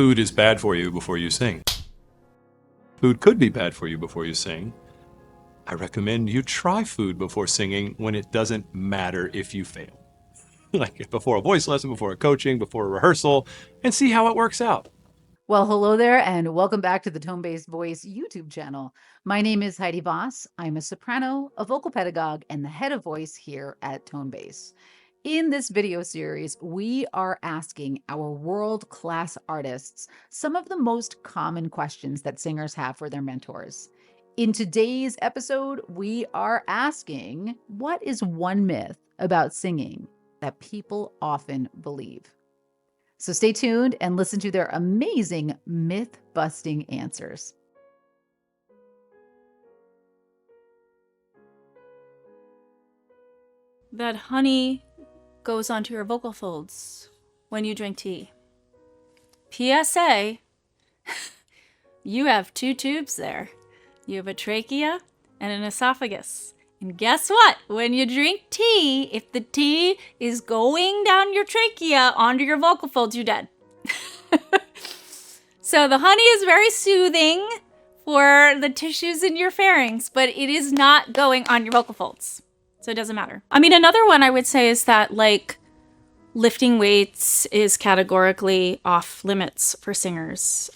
food is bad for you before you sing. Food could be bad for you before you sing. I recommend you try food before singing when it doesn't matter if you fail. Like before a voice lesson, before a coaching, before a rehearsal, and see how it works out. Well, hello there, and welcome back to the Tone-Based Voice YouTube channel. My name is Heidi Voss. I'm a soprano, a vocal pedagogue, and the head of voice here at Tonebase. In this video series, we are asking our world-class artists some of the most common questions that singers have for their mentors. In today's episode, we are asking, what is one myth about singing that people often believe? So stay tuned and listen to their amazing myth-busting answers. That honey goes onto your vocal folds when you drink tea. PSA, you have two tubes there. You have a trachea and an esophagus. And guess what? When you drink tea, if the tea is going down your trachea onto your vocal folds, you're dead. So the honey is very soothing for the tissues in your pharynx, but it is not going on your vocal folds. So it doesn't matter. I mean, another one I would say is that lifting weights is categorically off limits for singers.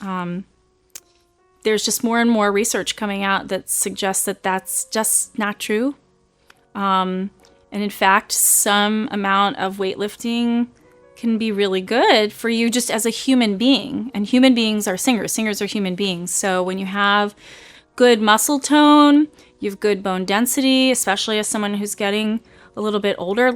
There's just more and more research coming out that suggests that that's just not true. And in fact, some amount of weightlifting can be really good for you just as a human being. And human beings are singers. Singers are human beings. So when you have good muscle tone, you have good bone density, especially as someone who's getting a little bit older,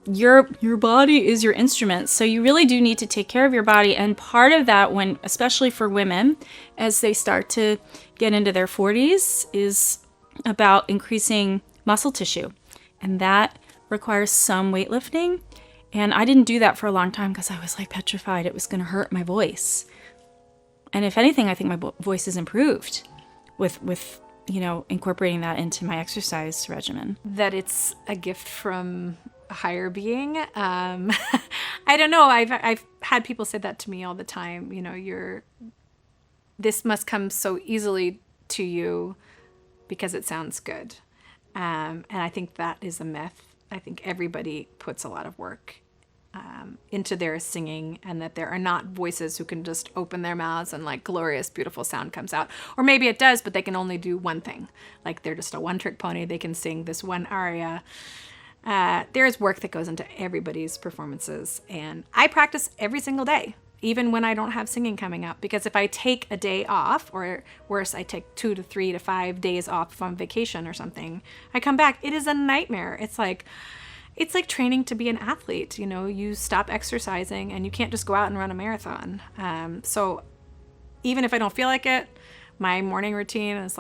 your body is your instrument. So you really do need to take care of your body. And part of that, especially for women, as they start to get into their 40s, is about increasing muscle tissue. And that requires some weightlifting. And I didn't do that for a long time because I was petrified it was going to hurt my voice. And if anything, I think my voice has improved with incorporating that into my exercise regimen. That it's a gift from a higher being. I don't know. I've had people say that to me all the time. This must come so easily to you because it sounds good. And I think that is a myth. I think everybody puts a lot of work into their singing, and that there are not voices who can just open their mouths and glorious, beautiful sound comes out. Or maybe it does, but they can only do one thing. They're just a one-trick pony. They can sing this one aria. There's work that goes into everybody's performances, and I practice every single day, even when I don't have singing coming up, because if I take a day off, or worse, I take 2 to 3 to 5 days off from vacation or something, I come back, it is a nightmare. It's like training to be an athlete. You stop exercising and you can't just go out and run a marathon. So even if I don't feel like it, my morning routine is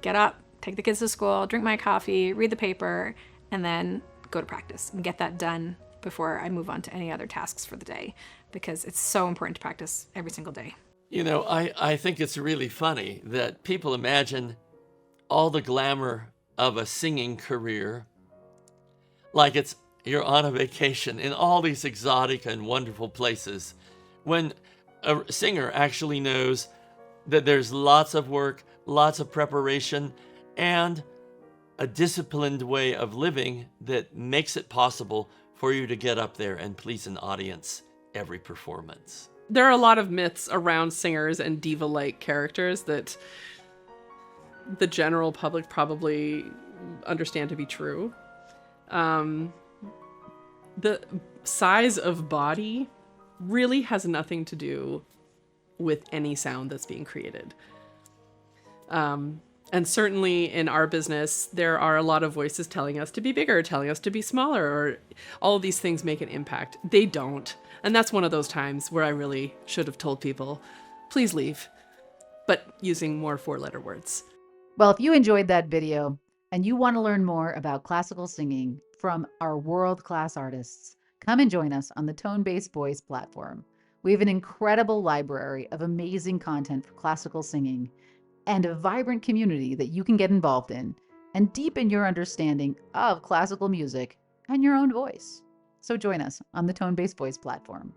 get up, take the kids to school, drink my coffee, read the paper, and then go to practice and get that done before I move on to any other tasks for the day, because it's so important to practice every single day. I think it's really funny that people imagine all the glamour of a singing career like you're on a vacation in all these exotic and wonderful places, when a singer actually knows that there's lots of work, lots of preparation, and a disciplined way of living that makes it possible for you to get up there and please an audience every performance. There are a lot of myths around singers and diva-like characters that the general public probably understand to be true. The size of body really has nothing to do with any sound that's being created. And certainly in our business, there are a lot of voices telling us to be bigger, telling us to be smaller, or all of these things make an impact. They don't. And that's one of those times where I really should have told people, please leave, but using more 4-letter words. Well, if you enjoyed that video and you want to learn more about classical singing from our world-class artists, come and join us on the Tone-Based Voice platform. We have an incredible library of amazing content for classical singing and a vibrant community that you can get involved in and deepen your understanding of classical music and your own voice. So join us on the Tone-Based Voice platform.